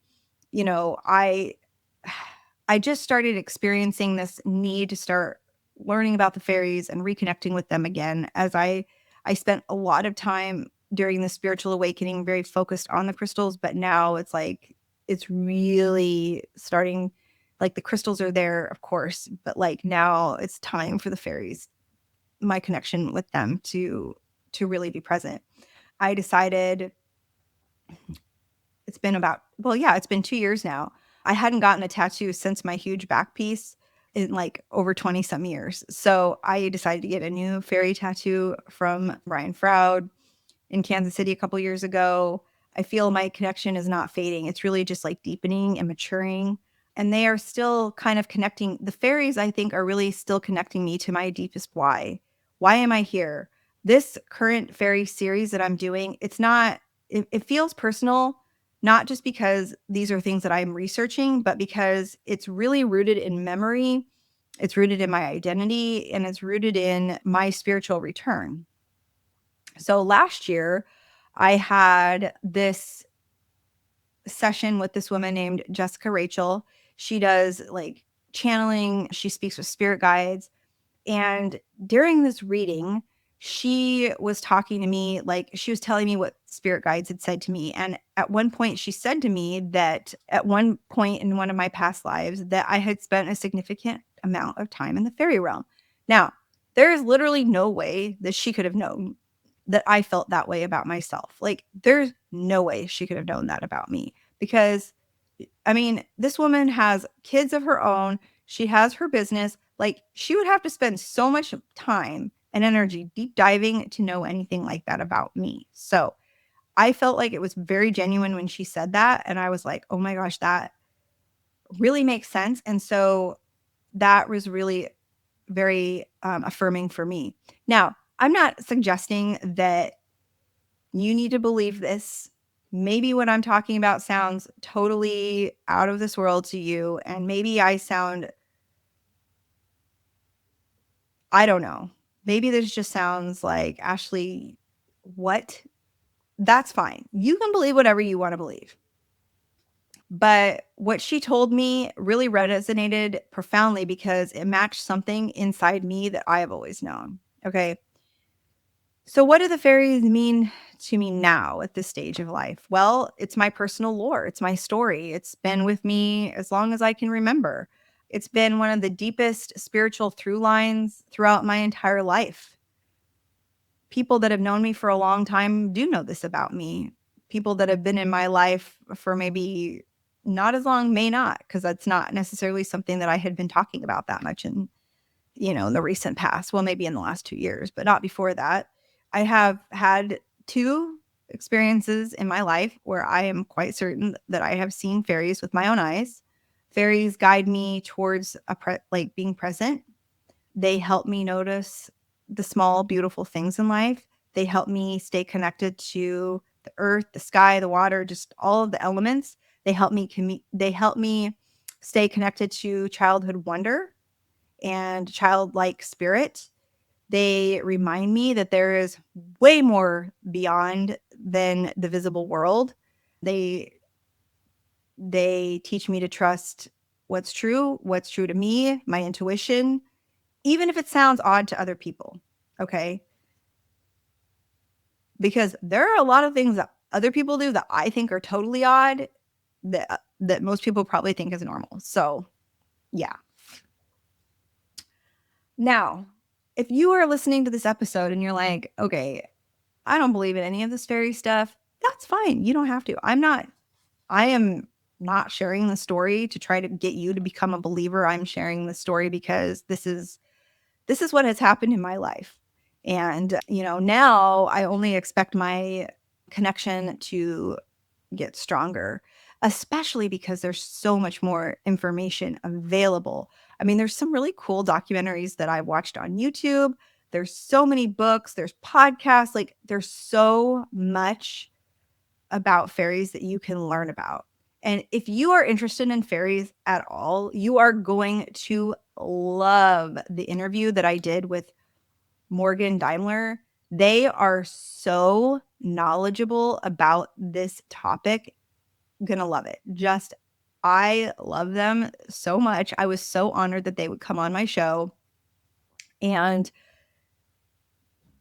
I just started experiencing this need to start learning about the fairies and reconnecting with them again, as I spent a lot of time during the spiritual awakening very focused on the crystals, but now it's like it's really starting, like the crystals are there, of course, but like now it's time for the fairies, my connection with them to really be present. I decided it's been 2 years now. I hadn't gotten a tattoo since my huge back piece in like over 20 some years. So I decided to get a new fairy tattoo from Brian Froud in Kansas City a couple years ago. I feel my connection is not fading. It's really just like deepening and maturing. And they are still kind of connecting. The fairies, I think, are really still connecting me to my deepest why. Why am I here? This current fairy series that I'm doing, it feels personal, not just because these are things that I'm researching, but because it's really rooted in memory. It's rooted in my identity, and it's rooted in my spiritual return. So last year, I had this session with this woman named Jessica Rachel. She does like channeling, she speaks with spirit guides. And during this reading, she was talking to me, like she was telling me what spirit guides had said to me. And at one point, she said to me that at one point in one of my past lives, that I had spent a significant amount of time in the fairy realm. Now, There is literally no way that she could have known that I felt that way about myself. Like, there's no way she could have known that about me because, I mean, this woman has kids of her own. She has her business. Like, she would have to spend so much time and energy deep diving to know anything like that about me. So I felt like it was very genuine when she said that. And I was like, oh my gosh, that really makes sense. And so that was really very affirming for me. Now, I'm not suggesting that you need to believe this. Maybe what I'm talking about sounds totally out of this world to you. And maybe I sound, I don't know. Maybe this just sounds like, Ashley, what? That's fine. You can believe whatever you want to believe. But what she told me really resonated profoundly because it matched something inside me that I have always known. Okay. So, what do the fairies mean to me now at this stage of life? Well, it's my personal lore, it's my story. It's been with me as long as I can remember. It's been one of the deepest spiritual through lines throughout my entire life. People that have known me for a long time do know this about me. People that have been in my life for maybe not as long may not, because that's not necessarily something that I had been talking about that much in the recent past. Well, maybe in the last 2 years, but not before that. I have had 2 experiences in my life where I am quite certain that I have seen fairies with my own eyes. Fairies guide me towards like being present. They help me notice the small, beautiful things in life. They help me stay connected to the earth, the sky, the water, just all of the elements. They help me stay connected to childhood wonder and childlike spirit. They remind me that there is way more beyond than the visible world. They teach me to trust what's true to me, my intuition, even if it sounds odd to other people. Okay? Because there are a lot of things that other people do that I think are totally odd that most people probably think is normal. So, yeah. Now, if you are listening to this episode and you're like, okay, I don't believe in any of this fairy stuff, that's fine. You don't have to. I am not sharing the story to try to get you to become a believer. I'm sharing the story because this is what has happened in my life. And, now I only expect my connection to get stronger, especially because there's so much more information available. I mean, there's some really cool documentaries that I watched on YouTube. There's so many books, there's podcasts, like there's so much about fairies that you can learn about. And if you are interested in fairies at all, you are going to love the interview that I did with Morgan Daimler. They are so knowledgeable about this topic. Gonna love it. I love them so much. I was so honored that they would come on my show. And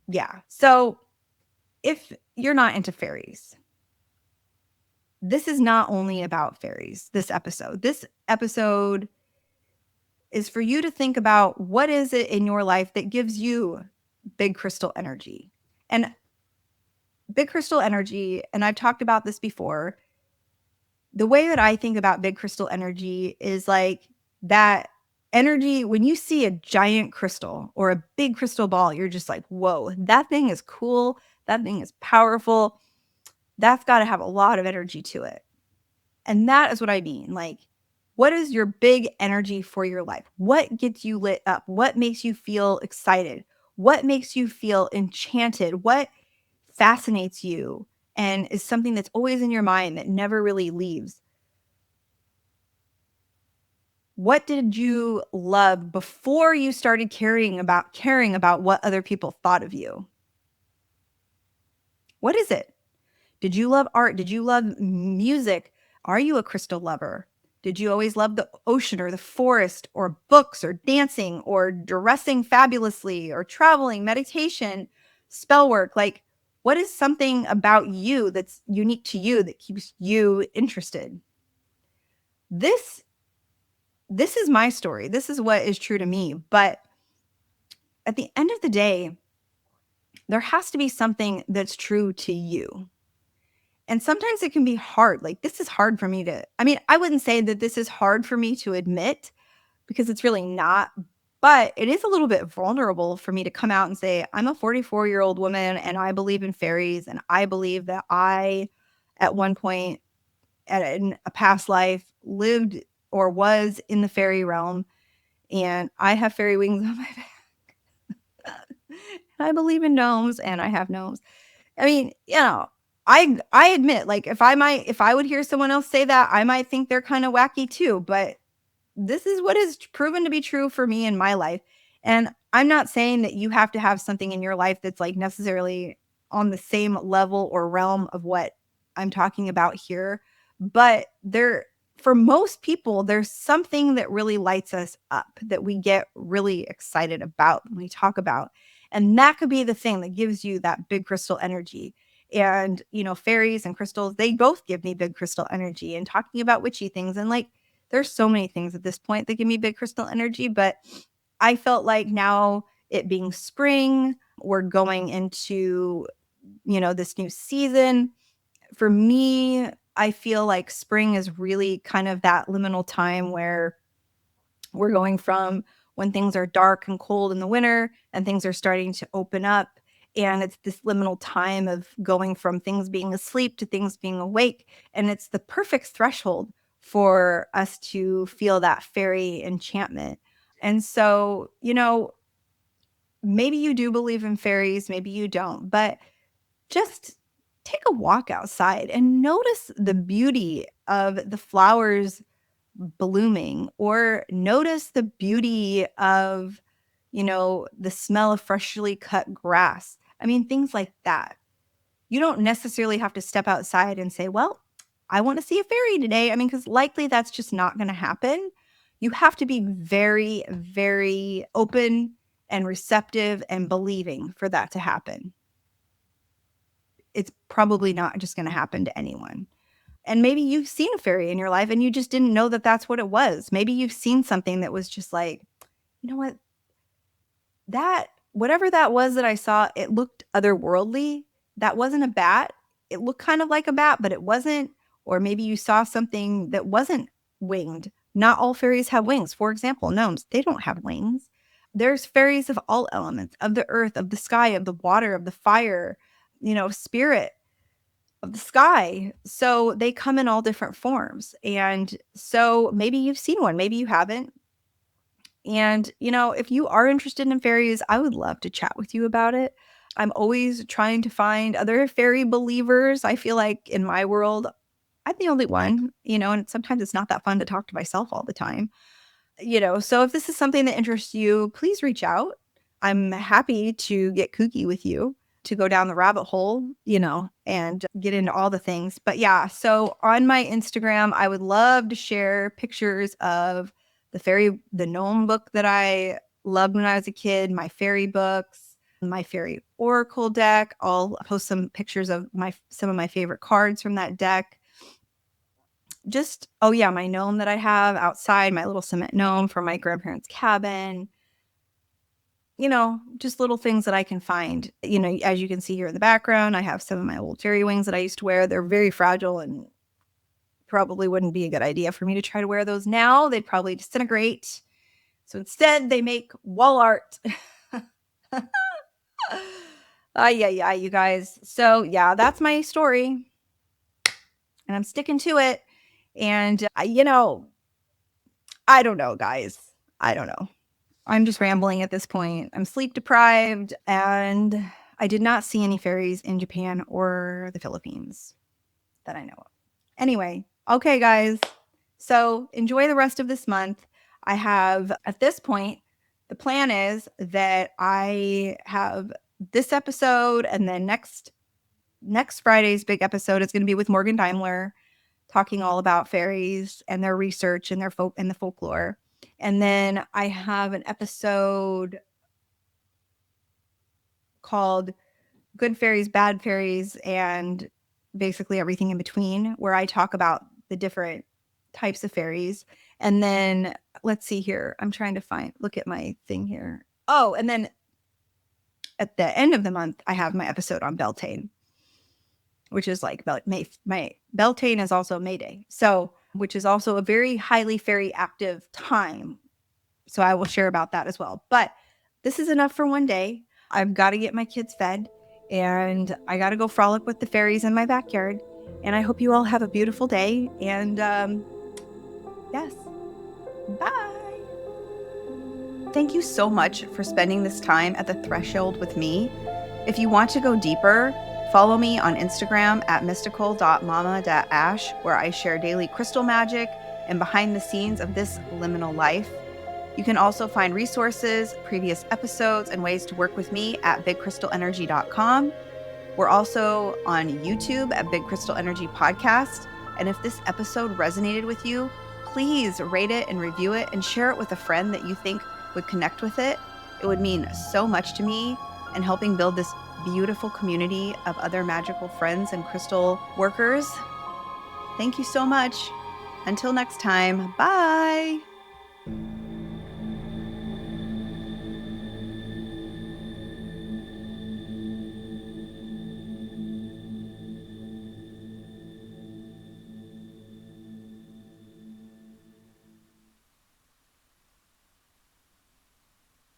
yeah, so if you're not into fairies, this is not only about fairies, this episode. This episode is for you to think about what is it in your life that gives you big crystal energy. And big crystal energy, and I've talked about this before, the way that I think about big crystal energy is like that energy when you see a giant crystal or a big crystal ball, you're just like, whoa, that thing is cool. That thing is powerful. That's got to have a lot of energy to it. And that is what I mean. Like, what is your big energy for your life? What gets you lit up? What makes you feel excited? What makes you feel enchanted? What fascinates you and is something that's always in your mind that never really leaves? What did you love before you started caring about what other people thought of you? What is it? Did you love art? Did you love music? Are you a crystal lover? Did you always love the ocean or the forest or books or dancing or dressing fabulously or traveling, meditation, spell work? Like, what is something about you that's unique to you that keeps you interested? This is my story. This is what is true to me. But at the end of the day, there has to be something that's true to you. And sometimes it can be hard. Like, this is hard for me to, I mean, I wouldn't say that this is hard for me to admit because it's really not, but it is a little bit vulnerable for me to come out and say, I'm a 44-year-old woman and I believe in fairies. And I believe that I, at one point in a past life, lived or was in the fairy realm. And I have fairy wings on my back. I believe in gnomes and I have gnomes. I mean, I admit, like, if I would hear someone else say that, I might think they're kind of wacky too, but this is what is proven to be true for me in my life. And I'm not saying that you have to have something in your life that's like necessarily on the same level or realm of what I'm talking about here, but for most people, there's something that really lights us up that we get really excited about when we talk about. And that could be the thing that gives you that big crystal energy. And, fairies and crystals, they both give me big crystal energy. And talking about witchy things, and like, there's so many things at this point that give me big crystal energy, but I felt like now it being spring, we're going into, this new season. For me, I feel like spring is really kind of that liminal time where we're going from when things are dark and cold in the winter and things are starting to open up. And it's this liminal time of going from things being asleep to things being awake. And it's the perfect threshold for us to feel that fairy enchantment. And so, maybe you do believe in fairies, maybe you don't, but just take a walk outside and notice the beauty of the flowers blooming, or notice the beauty of, the smell of freshly cut grass. I mean, things like that. You don't necessarily have to step outside and say, well, I want to see a fairy today. I mean, because likely that's just not going to happen. You have to be very, very open and receptive and believing for that to happen. It's probably not just going to happen to anyone. And maybe you've seen a fairy in your life and you just didn't know that that's what it was. Maybe you've seen something that was just like, you know what? That, whatever that was that I saw, it looked otherworldly. That wasn't a bat. It looked kind of like a bat, but it wasn't. Or maybe you saw something that wasn't winged. Not all fairies have wings. For example, gnomes, they don't have wings. There's fairies of all elements, of the earth, of the sky, of the water, of the fire, spirit of the sky. So they come in all different forms. And so maybe you've seen one, maybe you haven't. And, if you are interested in fairies, I would love to chat with you about it. I'm always trying to find other fairy believers. I feel like in my world, I'm the only one, and sometimes it's not that fun to talk to myself all the time. So if this is something that interests you, please reach out. I'm happy to get kooky with you, to go down the rabbit hole, and get into all the things. But yeah, so on my Instagram, I would love to share pictures of the gnome book that I loved when I was a kid, my fairy books, my fairy oracle deck. I'll post some pictures of some of my favorite cards from that deck. Just, oh yeah, my gnome that I have outside, my little cement gnome from my grandparents' cabin. Just little things that I can find. As you can see here in the background, I have some of my old fairy wings that I used to wear. They're very fragile and probably wouldn't be a good idea for me to try to wear those now. They'd probably disintegrate. So instead, they make wall art. Yeah, you guys. So yeah, that's my story. And I'm sticking to it. And, I don't know, guys. I don't know. I'm just rambling at this point. I'm sleep deprived, and I did not see any fairies in Japan or the Philippines that I know of. Anyway, okay, guys. So enjoy the rest of this month. I have, at this point, the plan is that I have this episode, and then next Friday's big episode is going to be with Morgan Daimler, talking all about fairies and their research and and the folklore. And then I have an episode called Good Fairies, Bad Fairies, and basically everything in between, where I talk about the different types of fairies. And then let's see here. I'm trying to look at my thing here. Oh, and then at the end of the month, I have my episode on Beltane, which is like my Beltane is also May Day. So, which is also a very highly fairy active time. So I will share about that as well. But this is enough for one day. I've got to get my kids fed and I got to go frolic with the fairies in my backyard. And I hope you all have a beautiful day. And yes, bye. Thank you so much for spending this time at the threshold with me. If you want to go deeper, follow me on Instagram at mystical.mama.ash, where I share daily crystal magic and behind the scenes of this liminal life. You can also find resources, previous episodes, and ways to work with me at bigcrystalenergy.com. We're also on YouTube at Big Crystal Energy Podcast. And if this episode resonated with you, please rate it and review it and share it with a friend that you think would connect with it. It would mean so much to me and helping build this beautiful community of other magical friends and crystal workers. Thank you so much. Until next time, bye.